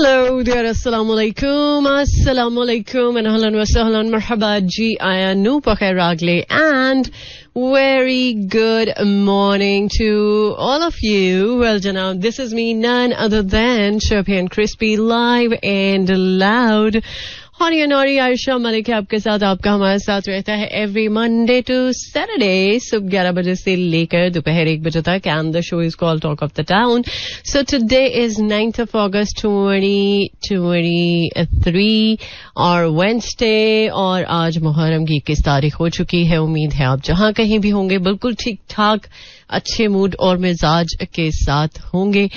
Hello there, assalamu alaikum, and ahlan wa sahlan, marhaba ji, aya nu pakhair ragle, and very good morning to all of you. Well, janab, this is me, none other than Chirpy and Crispy, live and loud. हॉरी नौरी Ayesha Malik है आपके साथ. आपका हमारे साथ रहता है every Monday to Saturday सुबह 11 बजे से लेकर दोपहर 1 बजे तक. And the show is called talk of the town. So today is 9th of August 2023 और वेंसडे, और आज मुहर्रम की 21 तारीख हो चुकी है. उम्मीद है आप जहां कहीं भी होंगे बिल्कुल ठीक ठाक अच्छे मूड और मिजाज के साथ होंगे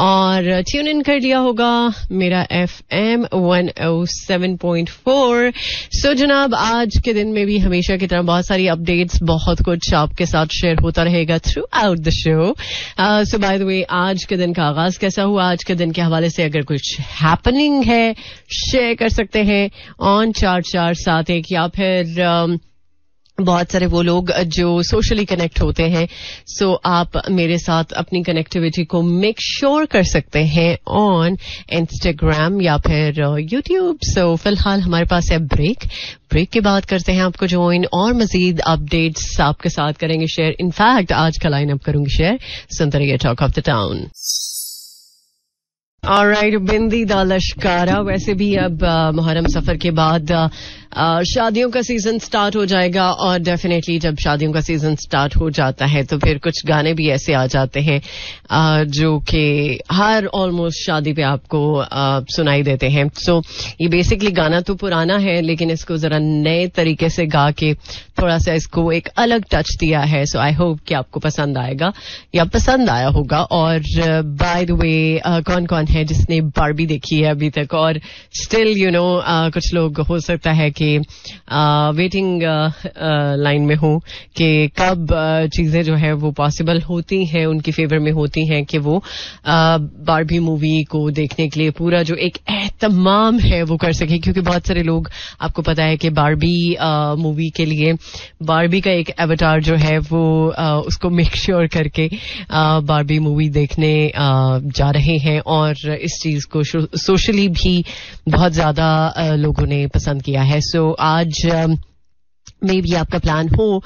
और ट्यून इन कर लिया होगा मेरा FM 107.4. सो जनाब, आज के दिन में भी हमेशा की तरह बहुत सारी अपडेट्स, बहुत कुछ आपके साथ शेयर होता रहेगा through out the show. So by the वे, आज के दिन का आगाज कैसा हुआ, आज के दिन के हवाले से अगर कुछ हैपनिंग है शेयर कर सकते हैं ऑन 4471, या फिर बहुत सारे वो लोग जो सोशली कनेक्ट होते हैं. सो आप मेरे साथ अपनी कनेक्टिविटी को मेक श्योर कर सकते हैं ऑन इंस्टाग्राम या फिर यूट्यूब. सो फिलहाल हमारे पास है ब्रेक के बाद करते हैं आपको ज्वाइन और मजीद अपडेट्स आपके साथ करेंगे शेयर. इनफैक्ट आज का लाइन अप करूंगी शेयर. सुनते रहिए talk of the town. Alright, Bindi Da Lashkara. वैसे भी अब मुहर्रम सफर के बाद शादियों का सीजन स्टार्ट हो जाएगा, और डेफिनेटली जब शादियों का सीजन स्टार्ट हो जाता है तो फिर कुछ गाने भी ऐसे आ जाते हैं जो कि हर ऑलमोस्ट शादी पे आपको सुनाई देते हैं. सो ये बेसिकली गाना तो पुराना है, लेकिन इसको जरा नए तरीके से गा के थोड़ा सा इसको एक अलग टच दिया है. सो आई होप कि आपको पसंद आएगा या पसंद आया होगा. और बाय द वे, कौन कौन है जिसने बारबी देखी है अभी तक, और स्टिल कुछ लोग हो सकता है कि वेटिंग लाइन में हो कि कब चीजें जो है वो पॉसिबल होती हैं, उनकी फेवर में होती हैं कि वो बारबी मूवी को देखने के लिए पूरा जो एक एहतमाम है वो कर सके. क्योंकि बहुत सारे लोग, आपको पता है कि बारबी मूवी के लिए बारबी का एक एवटार जो है वो उसको मेक श्योर करके बारबी मूवी देखने जा रहे हैं, और इस चीज को सोशली भी बहुत ज्यादा लोगों ने पसंद किया है. सो आज मे भी आपका प्लान हो,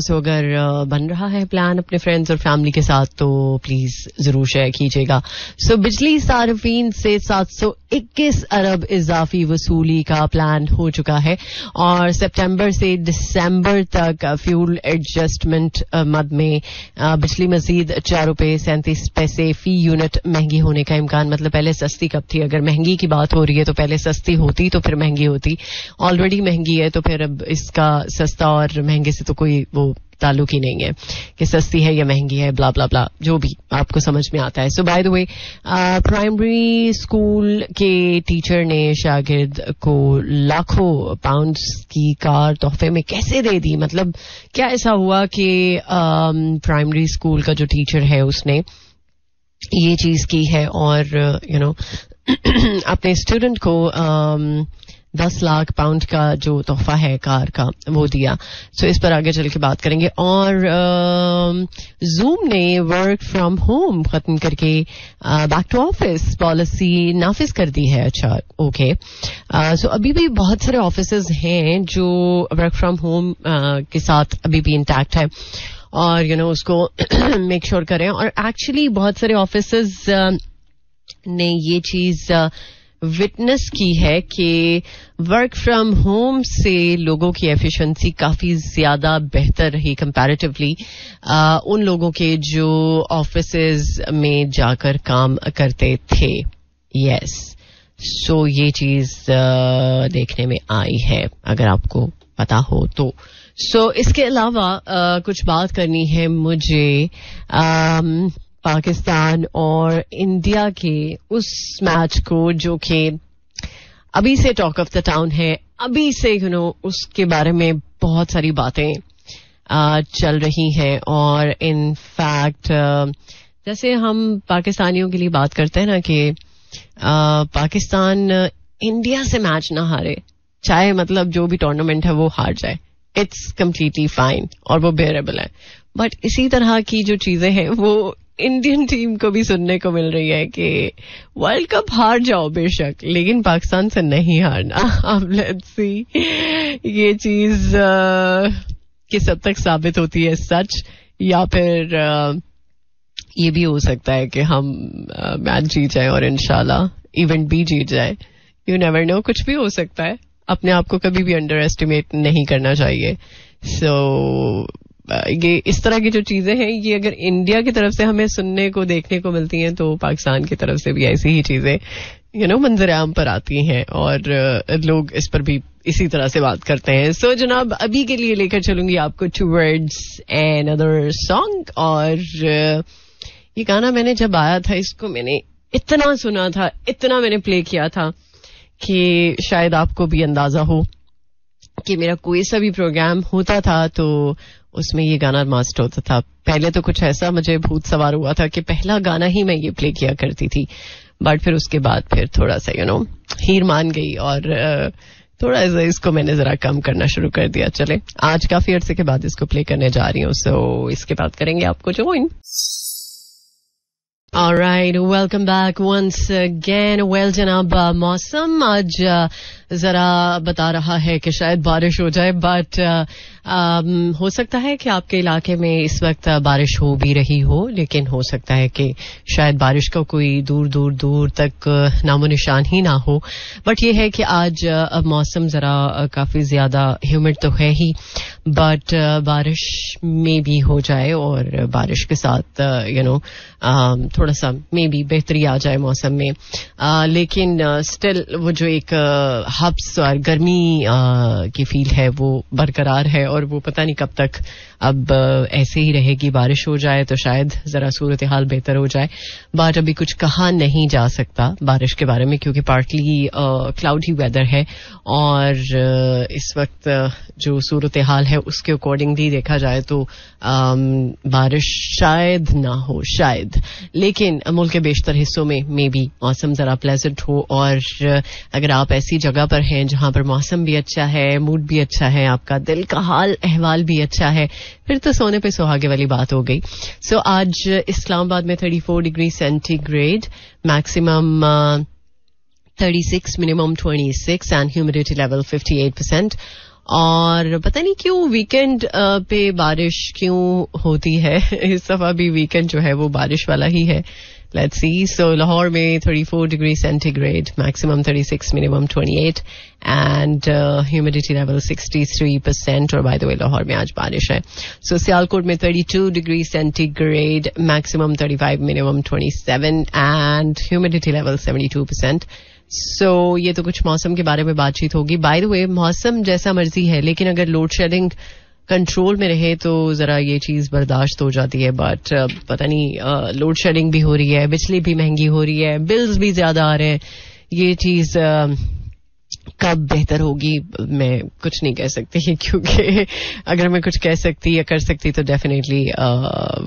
सो अगर बन रहा है प्लान अपने फ्रेंड्स और फैमिली के साथ तो प्लीज जरूर शेयर कीजिएगा. सो बिजली सार्फिन से 721 अरब इजाफी वसूली का प्लान हो चुका है, और सितंबर से दिसंबर तक फ्यूल एडजस्टमेंट मद में बिजली मजीद 4 रुपए 37 पैसे फी यूनिट महंगी होने का इम्कान. मतलब पहले सस्ती कब थी, अगर महंगी की बात हो रही है तो पहले सस्ती होती तो फिर महंगी होती. ऑलरेडी महंगी है तो फिर अब इसका सस्ता और महंगे से तो कोई वो ताल्लुक ही नहीं है कि सस्ती है या महंगी है, ब्ला ब्ला ब्ला, जो भी आपको समझ में आता है. So by the way, primary school के टीचर ने शागिर्द को लाखों पाउंड्स की कार तोहफे में कैसे दे दी. मतलब क्या ऐसा हुआ कि प्राइमरी स्कूल का जो टीचर है उसने ये चीज की है और अपने स्टूडेंट को 10 लाख पाउंड का जो तोहफा है कार का वो दिया. सो इस पर आगे चल के बात करेंगे. और जूम ने वर्क फ्रॉम होम खत्म करके बैक टू ऑफिस पॉलिसी नाफिज कर दी है. अच्छा, ओके. सो अभी भी बहुत सारे ऑफिसेज हैं जो वर्क फ्रॉम होम के साथ अभी भी इंटैक्ट है, और उसको मेक श्योर करें. और एक्चुअली बहुत सारे ऑफिसेज ने ये चीज विटनेस की है कि वर्क फ्रॉम होम से लोगों की एफिशिएंसी काफी ज्यादा बेहतर रही कंपैरेटिवली उन लोगों के जो ऑफिसेज में जाकर काम करते थे. यस, सो ये चीज देखने में आई है अगर आपको पता हो तो. सो इसके अलावा कुछ बात करनी है मुझे पाकिस्तान और इंडिया के उस मैच को जो कि अभी से टॉक ऑफ द टाउन है. अभी से उसके बारे में बहुत सारी बातें चल रही हैं, और इनफैक्ट जैसे हम पाकिस्तानियों के लिए बात करते हैं ना कि पाकिस्तान इंडिया से मैच ना हारे, चाहे मतलब जो भी टूर्नामेंट है वो हार जाए, इट्स कम्प्लीटली फाइन और वो बेयरेबल है. बट इसी तरह की जो चीजें हैं वो इंडियन टीम को भी सुनने को मिल रही है कि वर्ल्ड कप हार जाओ बेशक, लेकिन पाकिस्तान से नहीं हारना. अब लेट्स सी ये चीज किस हद तक साबित होती है सच, या फिर ये भी हो सकता है कि हम मैच जीत जाए और इंशाल्लाह इवेंट भी जीत जाए. यू नेवर नो, कुछ भी हो सकता है. अपने आप को कभी भी अंडर एस्टिमेट नहीं करना चाहिए. सो ये इस तरह की जो चीजें हैं, ये अगर इंडिया की तरफ से हमें सुनने को देखने को मिलती हैं, तो पाकिस्तान की तरफ से भी ऐसी ही चीजें मंजर आम पर आती हैं और लोग इस पर भी इसी तरह से बात करते हैं. सो जनाब, अभी के लिए लेकर चलूंगी आपको टुवर्ड्स एन अदर सॉन्ग. और ये गाना मैंने जब आया था, इसको मैंने इतना सुना था, इतना मैंने प्ले किया था कि शायद आपको भी अंदाजा हो कि मेरा कोई सा भी प्रोग्राम होता था तो उसमें ये गाना मस्ट होता था. पहले तो कुछ ऐसा मुझे भूत सवार हुआ था कि पहला गाना ही मैं ये प्ले किया करती थी, बट फिर उसके बाद फिर थोड़ा सा हीर मान गई और थोड़ा सा इसको मैंने जरा कम करना शुरू कर दिया. चले, आज काफी अरसे के बाद इसको प्ले करने जा रही हूँ. सो इसके बाद करेंगे आपको join. Alright, welcome back once again. Well जनाब, मौसम आज जरा बता रहा है कि शायद बारिश हो जाए, बट हो सकता है कि आपके इलाके में इस वक्त बारिश हो भी रही हो, लेकिन हो सकता है कि शायद बारिश का कोई दूर दूर दूर तक नामो निशान ही ना हो. बट ये है कि आज मौसम जरा काफी ज्यादा ह्यूमिड तो है ही, बट बारिश में भी हो जाए और बारिश के साथ थोड़ा सा मे बी बेहतरी आ जाए मौसम में. लेकिन स्टिल वो जो एक हब्स और गर्मी की फील है वो बरकरार है, और वो पता नहीं कब तक अब ऐसे ही रहेगी. बारिश हो जाए तो शायद जरा सूरत हाल बेहतर हो जाए, बट अभी कुछ कहा नहीं जा सकता बारिश के बारे में, क्योंकि पार्टली क्लाउडी वेदर है और इस वक्त जो सूरत हाल है उसके अकॉर्डिंगली देखा जाए तो बारिश शायद ना हो, शायद. लेकिन मुल्क के बेशतर हिस्सों में मे बी मौसम जरा प्लेजेंट हो, और अगर आप ऐसी जगह पर हैं जहां पर मौसम भी अच्छा है, मूड भी अच्छा है, आपका दिल का हाल अहवाल भी अच्छा है, फिर तो सोने पे सुहागे वाली बात हो गई. सो आज इस्लामाबाद में 34 degree centigrade, maximum 36, minimum 26 and humidity level 58%. और पता नहीं क्यों वीकेंड पे बारिश क्यों होती है. इस दफा भी वीकेंड जो है वो बारिश वाला ही है. Let's see. So लाहौर में 34 degree centigrade, maximum 36, minimum 28 and humidity level 63%. और बाय द वे लाहौर में आज बारिश है. सो सियालकोट में 32 degree centigrade, maximum 35, minimum 27 and humidity level 72%. सो ये तो कुछ मौसम के बारे में बातचीत होगी. बाय द वे, मौसम जैसा मर्जी है, लेकिन अगर लोड शेडिंग कंट्रोल में रहे तो जरा ये चीज बर्दाश्त हो जाती है. बट पता नहीं, लोड शेडिंग भी हो रही है, बिजली भी महंगी हो रही है, बिल्स भी ज्यादा आ रहे हैं. ये चीज कब बेहतर होगी मैं कुछ नहीं कह सकती, क्योंकि अगर मैं कुछ कह सकती या कर सकती तो definitely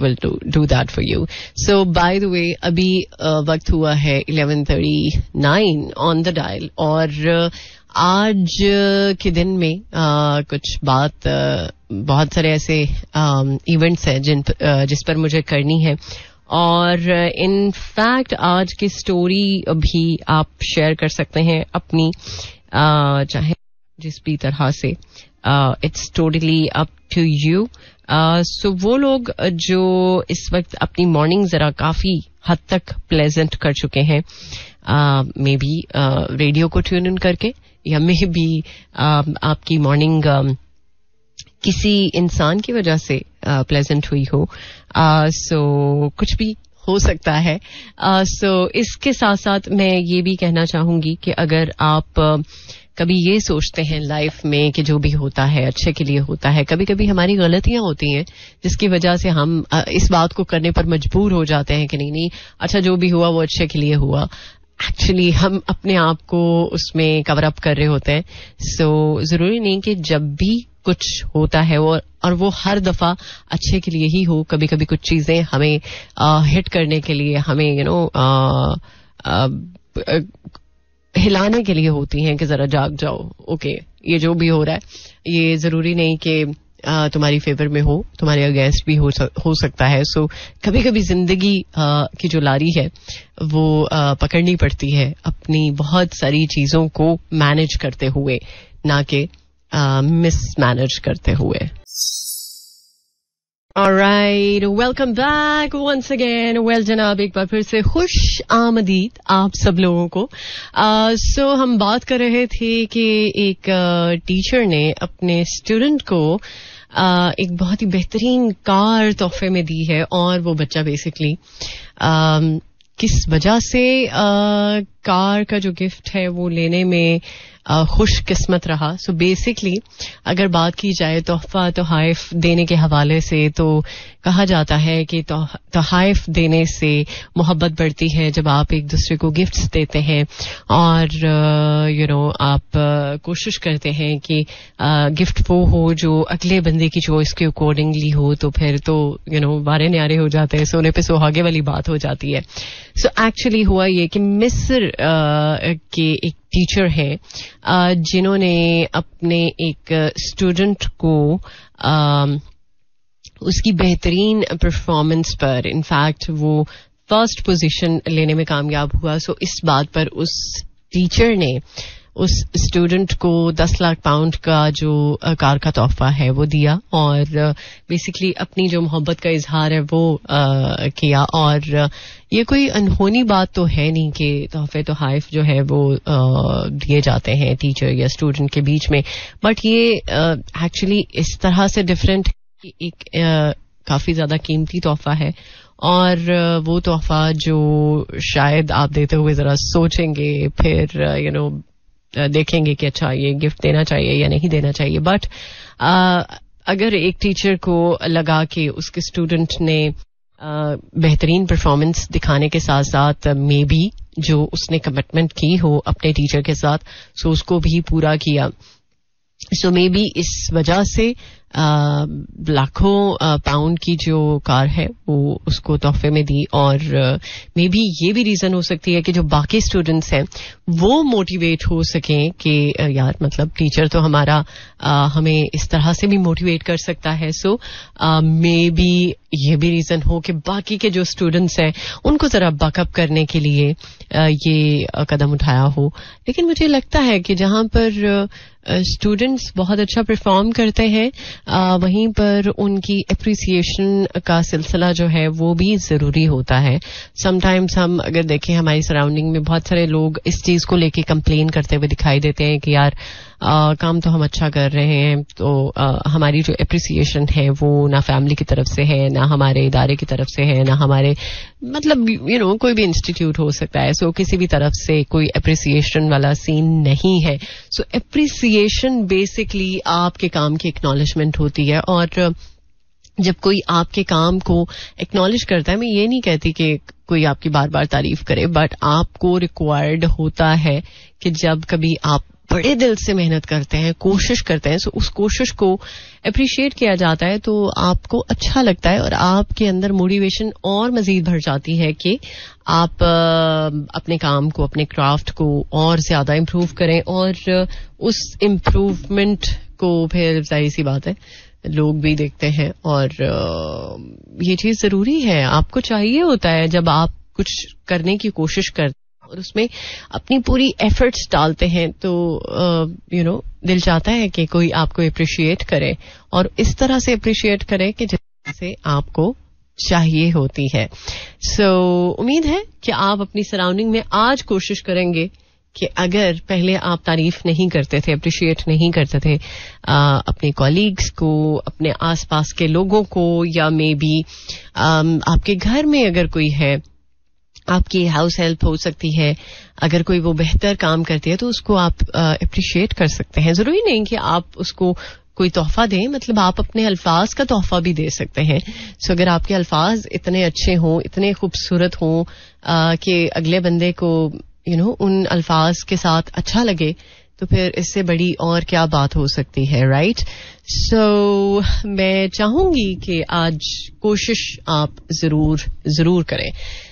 will do that for you. So by the वे, अभी वक्त हुआ है 11:39 ऑन द डायल, और आज के दिन में कुछ बहुत सारे ऐसे इवेंट्स हैं जिस पर मुझे करनी है. और इनफैक्ट आज की स्टोरी भी आप शेयर कर सकते हैं अपनी, चाहे जिस भी तरह से. It's totally up to you. So वो लोग जो इस वक्त अपनी मॉर्निंग जरा काफी हद तक प्लेजेंट कर चुके हैं, मे बी रेडियो को ट्यून इन करके, या मे बी आपकी मॉर्निंग किसी इंसान की वजह से प्लेजेंट हुई हो. सो कुछ भी हो सकता है. सो इसके साथ साथ मैं ये भी कहना चाहूंगी कि अगर आप कभी ये सोचते हैं लाइफ में कि जो भी होता है अच्छे के लिए होता है, कभी कभी हमारी गलतियां होती हैं जिसकी वजह से हम इस बात को करने पर मजबूर हो जाते हैं कि नहीं अच्छा जो भी हुआ वो अच्छे के लिए हुआ. एक्चुअली हम अपने आप को उसमें कवर अप कर रहे होते हैं. सो जरूरी नहीं कि जब भी कुछ होता है और वो हर दफा अच्छे के लिए ही हो. कभी कभी कुछ चीजें हमें हिट करने के लिए, हमें हिलाने के लिए होती हैं कि जरा जाग जाओ. ओके, ये जो भी हो रहा है ये जरूरी नहीं कि तुम्हारी फेवर में हो, तुम्हारे अगेंस्ट भी हो सकता है. सो कभी कभी जिंदगी की जो लारी है वो पकड़नी पड़ती है अपनी बहुत सारी चीजों को मैनेज करते हुए, ना कि मिसमैनेज करते हुए. Alright, welcome back once again. Well जनाब, एक बार फिर से खुश आमदीद आप सब लोगों को. So हम बात कर रहे थे कि एक टीचर ने अपने स्टूडेंट को एक बहुत ही बेहतरीन कार तोहफे में दी है, और वो बच्चा बेसिकली किस वजह से कार का जो गिफ्ट है वो लेने में खुश किस्मत रहा. सो बेसिकली अगर बात की जाए तोहफा तोहाइफ देने के हवाले से, तो कहा जाता है कि तोहाइफ देने से मोहब्बत बढ़ती है जब आप एक दूसरे को गिफ्ट्स देते हैं, और आप कोशिश करते हैं कि गिफ्ट वो हो जो अगले बंदे की चॉइस के अकॉर्डिंगली हो, तो फिर तो वारे न्यारे हो जाते हैं, सोने पे सुहागे वाली बात हो जाती है. सो एक्चुअली हुआ ये कि मिस्र के एक टीचर हैं जिन्होंने अपने एक स्टूडेंट को उसकी बेहतरीन परफॉर्मेंस पर, इनफैक्ट वो फर्स्ट पोजीशन लेने में कामयाब हुआ. सो इस बात पर उस टीचर ने उस स्टूडेंट को 10 लाख पाउंड का जो कार का तोहफा है वो दिया, और बेसिकली अपनी जो मोहब्बत का इजहार है वो किया. और ये कोई अनहोनी बात तो है नहीं कि तोहफे तोहाइफ जो है वो दिए जाते हैं टीचर या स्टूडेंट के बीच में, बट ये एक्चुअली इस तरह से डिफरेंट है. एक काफी ज्यादा कीमती तोहफा है, और वो तोहफा जो शायद आप देते हुए जरा सोचेंगे, फिर देखेंगे कि अच्छा ये गिफ्ट देना चाहिए या नहीं देना चाहिए. बट अगर एक टीचर को लगा कि उसके स्टूडेंट ने बेहतरीन परफॉर्मेंस दिखाने के साथ साथ मे बी जो उसने कमिटमेंट की हो अपने टीचर के साथ, सो उसको भी पूरा किया, सो मे बी इस वजह से लाखों पाउंड की जो कार है वो उसको तोहफे में दी. और मे बी ये भी रीजन हो सकती है कि जो बाकी स्टूडेंट्स हैं वो मोटिवेट हो सकें कि यार मतलब टीचर तो हमारा हमें इस तरह से भी मोटिवेट कर सकता है. सो मे बी ये भी रीजन हो कि बाकी के जो स्टूडेंट्स हैं उनको जरा बकअप करने के लिए ये कदम उठाया हो. लेकिन मुझे लगता है कि जहां पर स्टूडेंट्स बहुत अच्छा परफॉर्म करते हैं वहीं पर उनकी एप्रिसिएशन का सिलसिला जो है वो भी जरूरी होता है. समटाइम्स हम अगर देखें हमारी सराउंडिंग में बहुत सारे लोग इस चीज को लेके कंप्लेन करते हुए दिखाई देते हैं कि यार काम तो हम अच्छा कर रहे हैं, तो हमारी जो एप्रिसिएशन है वो ना फैमिली की तरफ से है, ना हमारे इदारे की तरफ से है, ना हमारे मतलब कोई भी इंस्टीट्यूट हो सकता है. सो किसी भी तरफ से कोई एप्रिसिएशन वाला सीन नहीं है. सो एप्रिसिएशन बेसिकली आपके काम की एक्नॉलेजमेंट होती है, और जब कोई आपके काम को एक्नॉलेज करता है, मैं ये नहीं कहती कि कोई आपकी बार बार तारीफ करे, बट आपको रिक्वायर्ड होता है कि जब कभी आप बड़े दिल से मेहनत करते हैं, कोशिश करते हैं, सो उस कोशिश को अप्रिशिएट किया जाता है तो आपको अच्छा लगता है, और आपके अंदर मोटिवेशन और मजीद बढ़ जाती है कि आप अपने काम को, अपने क्राफ्ट को और ज्यादा इम्प्रूव करें, और उस इम्प्रूवमेंट को फिर जाहिर सी बात है लोग भी देखते हैं. और ये चीज जरूरी है, आपको चाहिए होता है जब आप कुछ करने की कोशिश करते और उसमें अपनी पूरी एफर्ट्स डालते हैं, तो दिल चाहता है कि कोई आपको अप्रिशिएट करे, और इस तरह से अप्रिशिएट करे कि जैसे आपको चाहिए होती है. सो उम्मीद है कि आप अपनी सराउंडिंग में आज कोशिश करेंगे कि अगर पहले आप तारीफ नहीं करते थे, अप्रिशिएट नहीं करते थे अपने कॉलीग्स को, अपने आसपास के लोगों को, या मे बी आपके घर में अगर कोई है, आपकी हाउस हेल्प हो सकती है, अगर कोई वो बेहतर काम करती है तो उसको आप अप्रिशिएट कर सकते हैं. जरूरी नहीं कि आप उसको कोई तोहफा दें, मतलब आप अपने अल्फाज का तोहफा भी दे सकते हैं. सो अगर आपके अल्फाज इतने अच्छे हों, इतने खूबसूरत हों कि अगले बंदे को उन अल्फाज के साथ अच्छा लगे, तो फिर इससे बड़ी और क्या बात हो सकती है, राइट? सो मैं चाहूंगी कि आज कोशिश आप जरूर करें.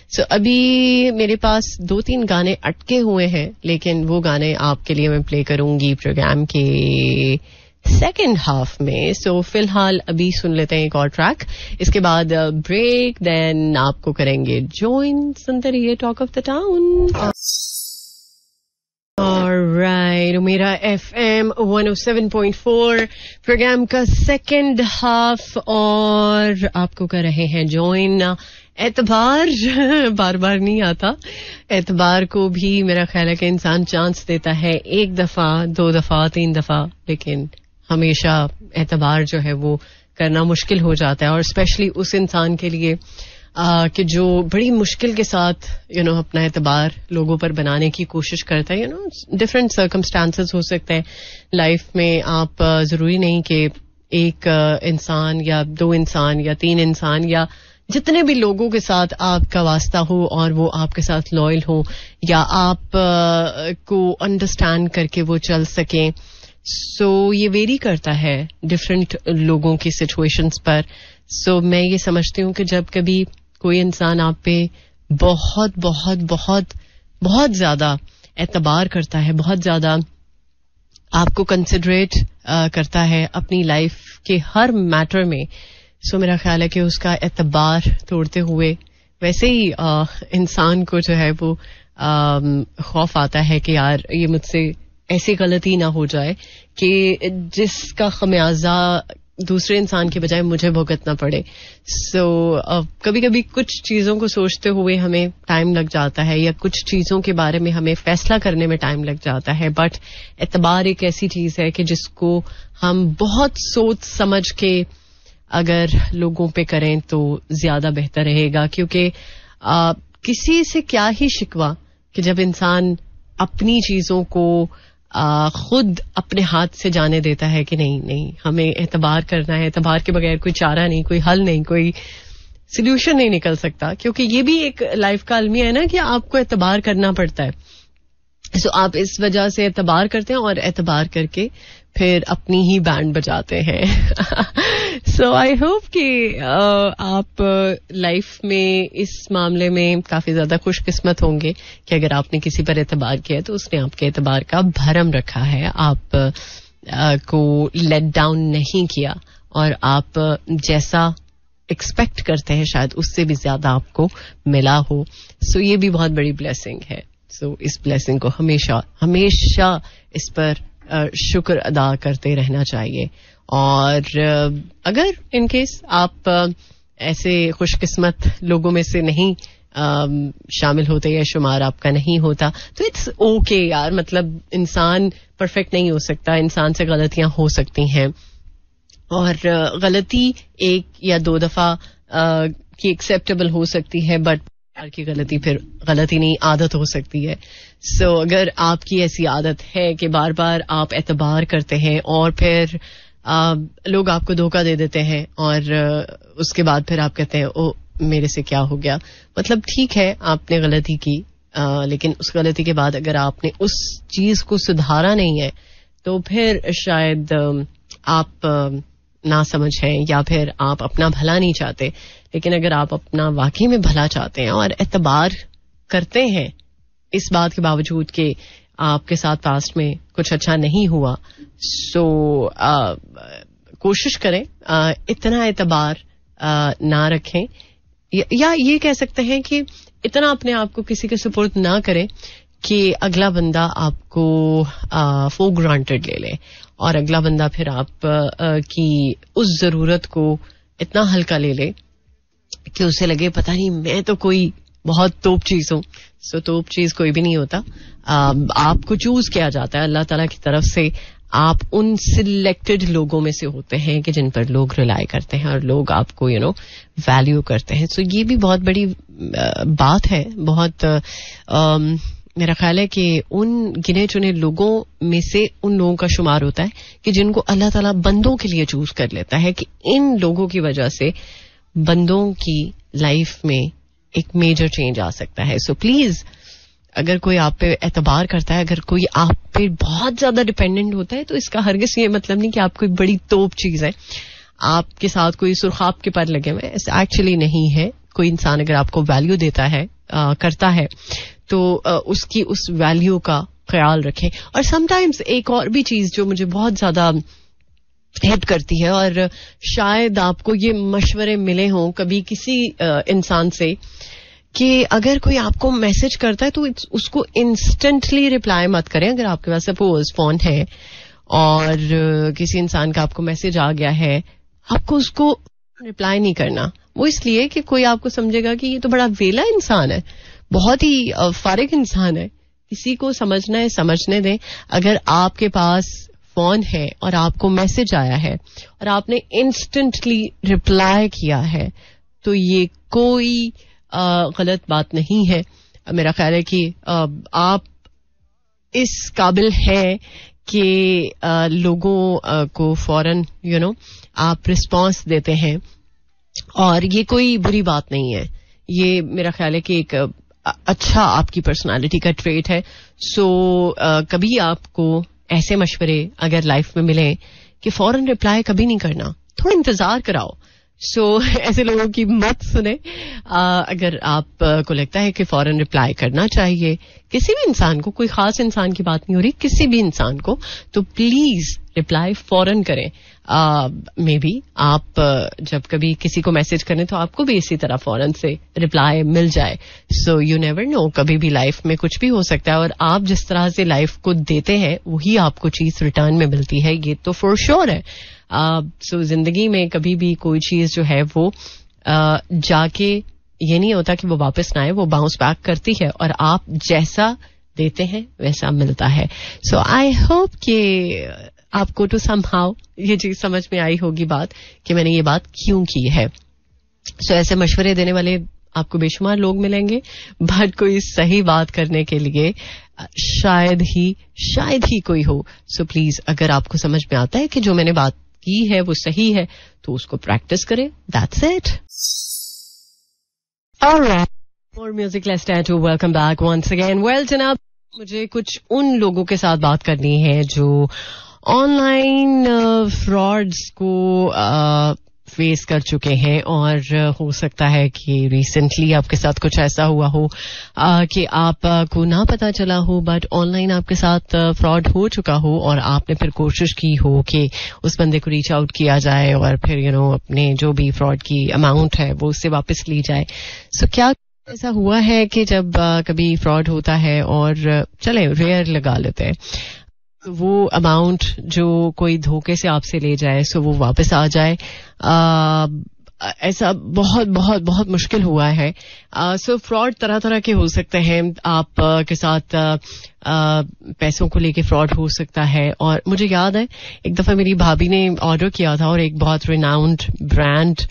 सो अभी मेरे पास 2-3 गाने अटके हुए हैं, लेकिन वो गाने आपके लिए मैं प्ले करूंगी प्रोग्राम के सेकेंड हाफ में. सो फिलहाल अभी सुन लेते हैं एक और ट्रैक, इसके बाद ब्रेक, देन आपको करेंगे ज्वाइन. सुनते रहिए talk of the town. Alright, मेरा FM 107.4 प्रोग्राम का सेकेंड हाफ, और आपको कर रहे हैं ज्वाइन. एतबार बार बार नहीं आता. एतबार को भी मेरा ख्याल है कि इंसान चांस देता है, एक दफा, 2 दफा, 3 दफा, लेकिन हमेशा एतबार जो है वो करना मुश्किल हो जाता है. और स्पेशली उस इंसान के लिए कि जो बड़ी मुश्किल के साथ अपना एतबार लोगों पर बनाने की कोशिश करता है. डिफरेंट सर्कमस्टांसेस हो सकते हैं लाइफ में. आप जरूरी नहीं कि एक इंसान या 2 इंसान या 3 इंसान या जितने भी लोगों के साथ आपका वास्ता हो और वो आपके साथ लॉयल हो या आप को अंडरस्टैंड करके वो चल सकें. सो ये वेरी करता है डिफरेंट लोगों की सिचुएशंस पर. सो मैं ये समझती हूँ कि जब कभी कोई इंसान आप पे बहुत बहुत बहुत बहुत ज्यादा एतबार करता है, बहुत ज्यादा आपको कंसिडरेट करता है अपनी लाइफ के हर मैटर में, सो मेरा ख्याल है कि उसका एतबार तोड़ते हुए वैसे ही इंसान को जो है वो खौफ आता है कि यार ये मुझसे ऐसी गलती ना हो जाए कि जिसका खमियाजा दूसरे इंसान के बजाय मुझे भुगतना पड़े. सो कभी कभी कुछ चीजों को सोचते हुए हमें टाइम लग जाता है या कुछ चीजों के बारे में हमें फैसला करने में टाइम लग जाता है. बट एतबार एक ऐसी चीज है कि जिसको हम बहुत सोच समझ के अगर लोगों पे करें तो ज्यादा बेहतर रहेगा. क्योंकि किसी से क्या ही शिकवा कि जब इंसान अपनी चीजों को खुद अपने हाथ से जाने देता है कि नहीं हमें एतबार करना है, एतबार के बगैर कोई चारा नहीं, कोई हल नहीं, कोई सोल्यूशन नहीं निकल सकता. क्योंकि ये भी एक लाइफ का अलमिया है ना कि आपको एतबार करना पड़ता है. सो आप इस वजह से एतबार करते हैं और एतबार करके फिर अपनी ही बैंड बजाते हैं. सो आई होप कि आप लाइफ में इस मामले में काफी ज्यादा खुशकिस्मत होंगे कि अगर आपने किसी पर एतबार किया तो उसने आपके एतबार का भरम रखा है, आप को लेट डाउन नहीं किया और आप जैसा एक्सपेक्ट करते हैं शायद उससे भी ज्यादा आपको मिला हो. सो ये भी बहुत बड़ी ब्लेसिंग है. सो इस ब्लेसिंग को हमेशा हमेशा इस पर शुक्र अदा करते रहना चाहिए. और अगर इनकेस आप ऐसे खुशकिस्मत लोगों में से नहीं शामिल होते या शुमार आपका नहीं होता तो इट्स ओके यार. मतलब इंसान परफेक्ट नहीं हो सकता, इंसान से गलतियां हो सकती हैं और गलती 1 या 2 दफा की एक्सेप्टेबल हो सकती है, बट की गलती फिर गलती नहीं, आदत हो सकती है. सो अगर आपकी ऐसी आदत है कि बार बार आप एतबार करते हैं और फिर लोग आपको धोखा दे देते हैं और उसके बाद फिर आप कहते हैं ओ मेरे से क्या हो गया. मतलब ठीक है आपने गलती की, लेकिन उस गलती के बाद अगर आपने उस चीज को सुधारा नहीं है तो फिर शायद आप ना समझ हैं या फिर आप अपना भला नहीं चाहते. लेकिन अगर आप अपना वाकई में भला चाहते हैं और एतबार करते हैं इस बात के बावजूद कि आपके साथ पास्ट में कुछ अच्छा नहीं हुआ, सो कोशिश करें इतना एतबार ना रखें, या ये कह सकते हैं कि इतना अपने आप को किसी के सुपुर्द ना करें कि अगला बंदा आपको फॉर ग्रांटेड ले ले और अगला बंदा फिर आप की उस जरूरत को इतना हल्का ले ले कि उसे लगे पता नहीं मैं तो कोई बहुत तोप चीज हूं. सो तोप चीज कोई भी नहीं होता. आपको चूज किया जाता है अल्लाह ताला की तरफ से. आप उन सिलेक्टेड लोगों में से होते हैं कि जिन पर लोग रिलाई करते हैं और लोग आपको वैल्यू करते हैं. सो ये भी बहुत बड़ी बात है. बहुत मेरा ख्याल है कि उन गिने चुने लोगों में से उन लोगों का शुमार होता है कि जिनको अल्लाह ताला बंदों के लिए चूज कर लेता है कि इन लोगों की वजह से बंदों की लाइफ में एक मेजर चेंज आ सकता है. सो प्लीज अगर कोई आप पे एतबार करता है, अगर कोई आप पे बहुत ज्यादा डिपेंडेंट होता है तो इसका हरगिज़ ये मतलब नहीं कि आप कोई बड़ी तोप चीज है, आपके साथ कोई सुरखाब के पर लगे हुए. ऐसा एक्चुअली नहीं है. कोई इंसान अगर आपको वैल्यू देता है करता है तो उसकी उस वैल्यू का ख्याल रखें. और समटाइम्स एक और भी चीज जो मुझे बहुत ज्यादा हिट करती है। और शायद आपको ये मशवरे मिले हों कभी किसी इंसान से कि अगर कोई आपको मैसेज करता है तो उसको इंस्टेंटली रिप्लाई मत करें। अगर आपके पास सपोज फोन है और किसी इंसान का आपको मैसेज आ गया है, आपको उसको रिप्लाई नहीं करना। वो इसलिए कि कोई आपको समझेगा कि ये तो बड़ा वेला इंसान है, बहुत ही फारिग इंसान है, किसी को समझना है समझने दें। अगर आपके पास फोन है और आपको मैसेज आया है और आपने इंस्टेंटली रिप्लाई किया है तो ये कोई गलत बात नहीं है। मेरा ख्याल है कि आप इस काबिल है कि लोगों को फौरन आप रिस्पांस देते हैं और ये कोई बुरी बात नहीं है। ये मेरा ख्याल है कि एक अच्छा आपकी पर्सनालिटी का ट्रेट है। सो कभी आपको ऐसे मशवरे अगर लाइफ में मिले कि फौरन रिप्लाई कभी नहीं करना, थोड़ा इंतजार कराओ। सो ऐसे लोगों की मत सुने। अगर आप को लगता है कि फौरन रिप्लाई करना चाहिए किसी भी इंसान को, कोई खास इंसान की बात नहीं हो रही, किसी भी इंसान को, तो प्लीज रिप्लाई फौरन करें। मे बी आप जब कभी किसी को मैसेज करें तो आपको भी इसी तरह फौरन से रिप्लाई मिल जाए। सो यू नेवर नो, कभी भी लाइफ में कुछ भी हो सकता है और आप जिस तरह से लाइफ को देते हैं वही आपको चीज रिटर्न में मिलती है, ये तो फॉर श्योर है। सो जिंदगी में कभी भी कोई चीज जो है वो जाके ये नहीं होता कि वो वापस ना आए, वो बाउंस बैक करती है और आप जैसा देते हैं वैसा मिलता है। सो आई होप कि आपको टू समहाउ ये चीज समझ में आई होगी बात कि मैंने ये बात क्यों की है। सो ऐसे मशवरे देने वाले आपको बेशुमार लोग मिलेंगे, बट कोई सही बात करने के लिए शायद ही कोई हो। सो प्लीज अगर आपको समझ में आता है कि जो मैंने बात की है वो सही है तो उसको प्रैक्टिस करें। That's it. Alright, more music, let's start to welcome back once again. Well जनाब, मुझे कुछ उन लोगों के साथ बात करनी है जो ऑनलाइन फ्रॉड्स को फेस कर चुके हैं और हो सकता है कि रिसेंटली आपके साथ कुछ ऐसा हुआ हो कि आपको ना पता चला हो बट ऑनलाइन आपके साथ फ्रॉड हो चुका हो और आपने फिर कोशिश की हो कि उस बंदे को रीच आउट किया जाए और फिर अपने जो भी फ्रॉड की अमाउंट है वो उससे वापस ली जाए। सो क्या ऐसा हुआ है कि जब कभी फ्रॉड होता है और चले रेयर लगा लेते हैं, वो अमाउंट जो कोई धोखे से आपसे ले जाए सो वो वापस आ जाए, ऐसा बहुत बहुत बहुत मुश्किल हुआ है। सो फ्रॉड तरह तरह के हो सकते हैं। आप के साथ पैसों को लेके फ्रॉड हो सकता है। और मुझे याद है एक दफा मेरी भाभी ने ऑर्डर किया था और एक बहुत रिनाउंड ब्रांड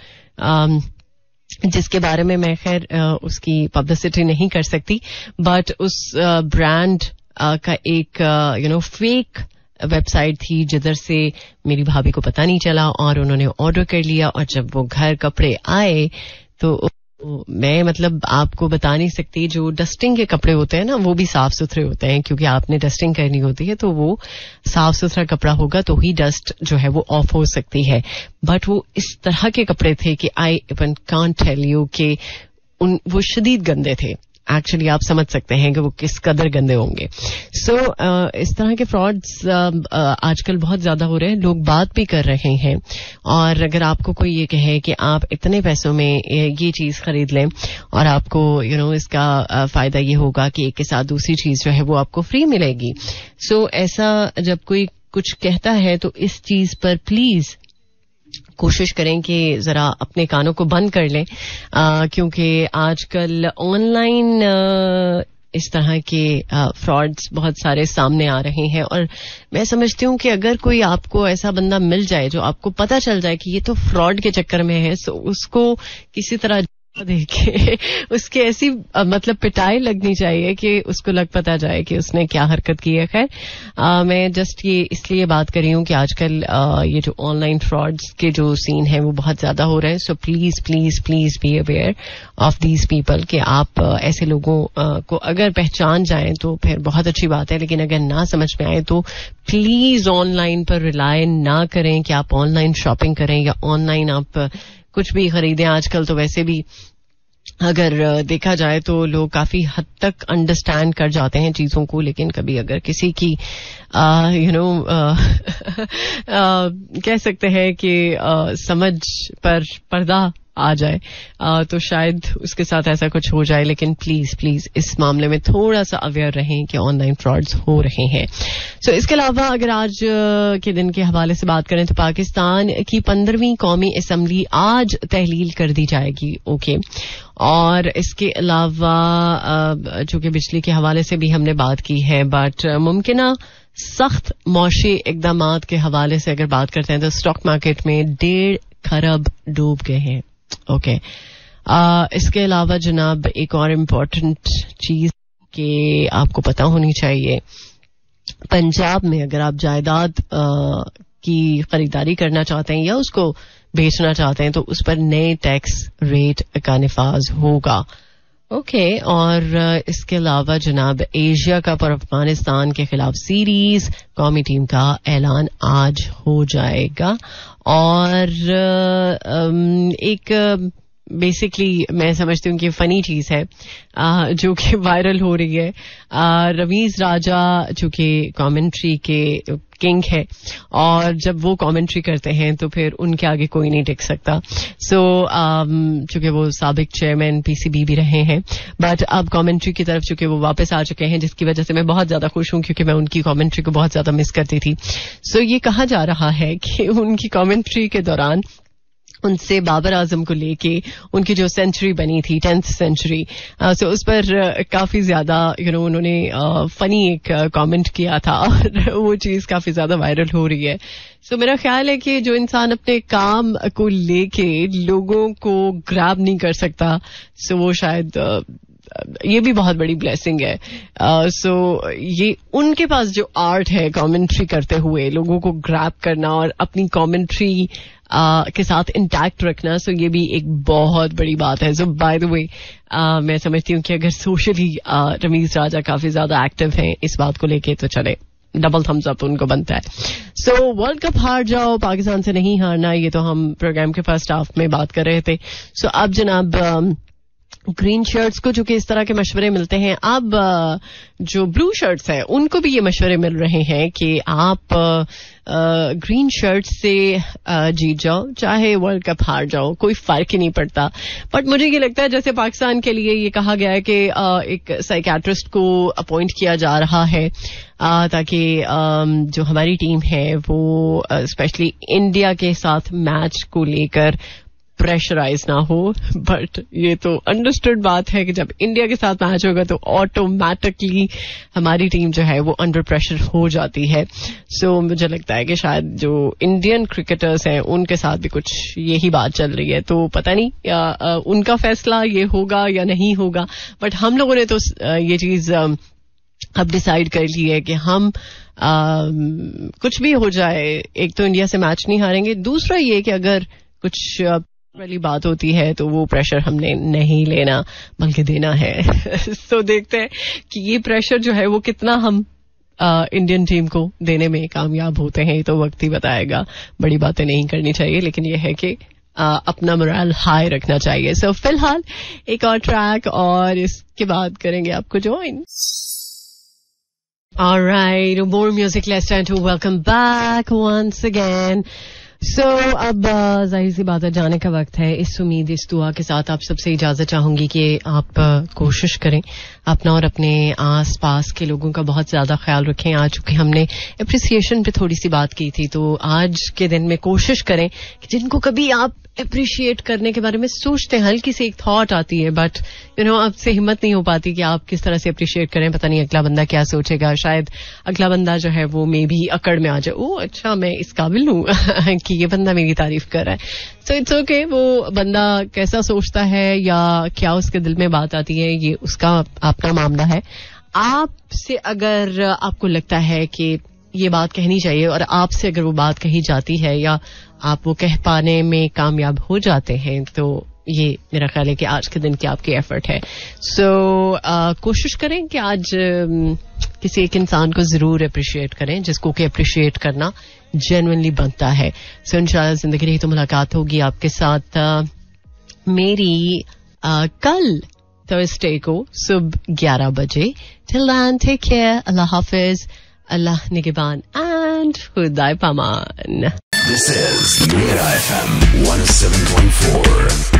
जिसके बारे में मैं खैर उसकी पब्लिसिटी नहीं कर सकती, बट उस ब्रांड का एक फेक वेबसाइट थी जिधर से मेरी भाभी को पता नहीं चला और उन्होंने ऑर्डर कर लिया। और जब वो घर कपड़े आए तो मैं आपको बता नहीं सकती, जो डस्टिंग के कपड़े होते हैं ना वो भी साफ सुथरे होते हैं क्योंकि आपने डस्टिंग करनी होती है, तो वो साफ सुथरा कपड़ा होगा तो ही डस्ट जो है वो ऑफ हो सकती है। बट वो इस तरह के कपड़े थे कि I even can't tell you कि वो शदीद गंदे थे। एक्चुअली आप समझ सकते हैं कि वो किस कदर गंदे होंगे। सो इस तरह के फ्रॉड्स आजकल बहुत ज्यादा हो रहे हैं, लोग बात भी कर रहे हैं। और अगर आपको कोई ये कहे कि आप इतने पैसों में ये चीज खरीद लें और आपको इसका फायदा ये होगा कि एक के साथ दूसरी चीज जो है वो आपको फ्री मिलेगी। सो ऐसा जब कोई कुछ कहता है तो इस चीज पर प्लीज कोशिश करें कि जरा अपने कानों को बंद कर लें, क्योंकि आजकल ऑनलाइन इस तरह के फ्रॉड्स बहुत सारे सामने आ रहे हैं। और मैं समझती हूँ कि अगर कोई आपको ऐसा बंदा मिल जाए जो आपको पता चल जाए कि ये तो फ्रॉड के चक्कर में है, तो उसको किसी तरह देखे उसके ऐसी पिटाई लगनी चाहिए कि उसको लग पता जाए कि उसने क्या हरकत की है। खैर मैं जस्ट ये इसलिए बात कर रही हूँ कि आजकल ये जो ऑनलाइन फ्रॉड्स के जो सीन है वो बहुत ज्यादा हो रहे हैं। So please please please be aware of these people कि आप ऐसे लोगों को अगर पहचान जाएं तो फिर बहुत अच्छी बात है, लेकिन अगर ना समझ में आए तो प्लीज ऑनलाइन पर रिलाय ना करें कि आप ऑनलाइन शॉपिंग करें या ऑनलाइन आप कुछ भी खरीदें। आजकल तो वैसे भी अगर देखा जाए तो लोग काफी हद तक अंडरस्टैंड कर जाते हैं चीजों को, लेकिन कभी अगर किसी की कह सकते हैं कि समझ पर पर्दा आ जाए तो शायद उसके साथ ऐसा कुछ हो जाए. लेकिन प्लीज प्लीज इस मामले में थोड़ा सा अवेयर रहें कि ऑनलाइन फ्रॉड्स हो रहे हैं. सो इसके अलावा अगर आज के दिन के हवाले से बात करें तो पाकिस्तान की 15वीं कौमी असम्बली आज तहलील कर दी जाएगी. ओके. और इसके अलावा चूंकि बिजली के हवाले से भी हमने बात की है, बट मुमकिन सख्त मौशी इकदामात के हवाले से अगर बात करते हैं तो स्टॉक मार्केट में 1.5 खरब डूब गए हैं. ओके. इसके अलावा जनाब एक और इम्पोर्टेंट चीज कि आपको पता होनी चाहिए, पंजाब में अगर आप जायदाद की खरीदारी करना चाहते हैं या उसको बेचना चाहते हैं तो उस पर नए टैक्स रेट का निफाज होगा. ओके. और इसके अलावा जनाब एशिया कप और अफगानिस्तान के खिलाफ सीरीज कौमी टीम का ऐलान आज हो जाएगा. और एक बेसिकली मैं समझती हूँ कि फनी चीज है जो कि वायरल हो रही है. रमीज राजा चूंकि कमेंट्री के किंग है और जब वो कमेंट्री करते हैं तो फिर उनके आगे कोई नहीं टिक सकता. सो चूंकि वो साबिक चेयरमैन पीसीबी भी रहे हैं, बट अब कमेंट्री की तरफ चूंकि वो वापस आ चुके हैं, जिसकी वजह से मैं बहुत ज्यादा खुश हूं क्योंकि मैं उनकी कमेंट्री को बहुत ज्यादा मिस करती थी. सो ये कहा जा रहा है कि उनकी कमेंट्री के दौरान उनसे बाबर आजम को लेके उनकी जो सेंचुरी बनी थी 10th सेंचुरी, सो उस पर काफी ज्यादा उन्होंने फनी एक कमेंट किया था और वो चीज काफी ज्यादा वायरल हो रही है. सो मेरा ख्याल है कि जो इंसान अपने काम को लेके लोगों को ग्रैब नहीं कर सकता, सो वो शायद ये भी बहुत बड़ी ब्लेसिंग है. सो ये उनके पास जो आर्ट है कमेंट्री करते हुए लोगों को ग्रैब करना और अपनी कमेंट्री के साथ इंटैक्ट रखना, सो ये भी एक बहुत बड़ी बात है. सो बाय द वे मैं समझती हूँ कि अगर सोशली रमीज राजा काफी ज्यादा एक्टिव हैं इस बात को लेके तो चले डबल थम्स अप उनको बनता है. सो वर्ल्ड कप हार जाओ, पाकिस्तान से नहीं हारना, ये तो हम प्रोग्राम के फर्स्ट हाफ में बात कर रहे थे. सो अब जनाब ग्रीन शर्ट्स को जो कि इस तरह के मशवरे मिलते हैं, अब जो ब्लू शर्ट्स हैं उनको भी ये मशवरे मिल रहे हैं कि आप ग्रीन शर्ट से जीत जाओ, चाहे वर्ल्ड कप हार जाओ, कोई फर्क ही नहीं पड़ता. बट मुझे ये लगता है जैसे पाकिस्तान के लिए ये कहा गया है कि एक साइकियाट्रिस्ट को अपॉइंट किया जा रहा है ताकि जो हमारी टीम है वो स्पेशली इंडिया के साथ मैच को लेकर प्रेशराइज ना हो. बट ये तो अंडरस्टूड बात है कि जब इंडिया के साथ मैच होगा तो ऑटोमेटिकली हमारी टीम जो है वो अंडर प्रेशर हो जाती है. सो मुझे लगता है कि शायद जो इंडियन क्रिकेटर्स हैं उनके साथ भी कुछ यही बात चल रही है. तो पता नहीं या उनका फैसला ये होगा या नहीं होगा, बट हम लोगों ने तो ये चीज अब डिसाइड कर ली है कि हम कुछ भी हो जाए, एक तो इंडिया से मैच नहीं हारेंगे, दूसरा ये कि अगर कुछ वाली बात होती है तो वो प्रेशर हमने नहीं लेना बल्कि देना है. सो देखते हैं कि ये प्रेशर जो है वो कितना हम इंडियन टीम को देने में कामयाब होते हैं, तो वक्त ही बताएगा. बड़ी बातें नहीं करनी चाहिए, लेकिन यह है कि अपना मोरल हाई रखना चाहिए. सो फिलहाल एक और ट्रैक और इसके बाद करेंगे आपको join. Alright, more music. Let's try to welcome back once again. So, अब जाहिर सी बात है जाने का वक्त है. इस उम्मीद इस दुआ के साथ आप सबसे इजाजत चाहूंगी कि आप कोशिश करें अपना और अपने आस पास के लोगों का बहुत ज्यादा ख्याल रखें. आज चूंकि हमने अप्रिसिएशन पे थोड़ी सी बात की थी, तो आज के दिन में कोशिश करें कि जिनको कभी आप अप्रिशिएट करने के बारे में सोचते हैं, हल्की सी एक थॉट आती है, बट आपसे हिम्मत नहीं हो पाती कि आप किस तरह से अप्रिशिएट करें. पता नहीं अगला बंदा क्या सोचेगा, शायद अगला बंदा जो है वो मे भी अकड़ में आ जाए, ओ अच्छा मैं इस काबिल हूँ कि ये बंदा मेरी तारीफ कर रहा है. सो इट्स ओके, वो बंदा कैसा सोचता है या क्या उसके दिल में बात आती है ये उसका अपना मामला है. आपसे अगर आपको लगता है कि ये बात कहनी चाहिए और आपसे अगर वो बात कही जाती है या आप वो कह पाने में कामयाब हो जाते हैं, तो ये मेरा ख्याल है कि आज के दिन की आपकी एफर्ट है. सो कोशिश करें कि आज किसी एक इंसान को जरूर अप्रिशिएट करें जिसको कि अप्रिशिएट करना जेन्युइनली बनता है. सो इंशाल्लाह जिंदगी रही तो मुलाकात होगी आपके साथ. मेरी कल थर्सडे को सुबह 11 बजे. Till then, take care. Allah Hafiz. Allah Nigeban and Huday Paman. This is Mira FM 107.4.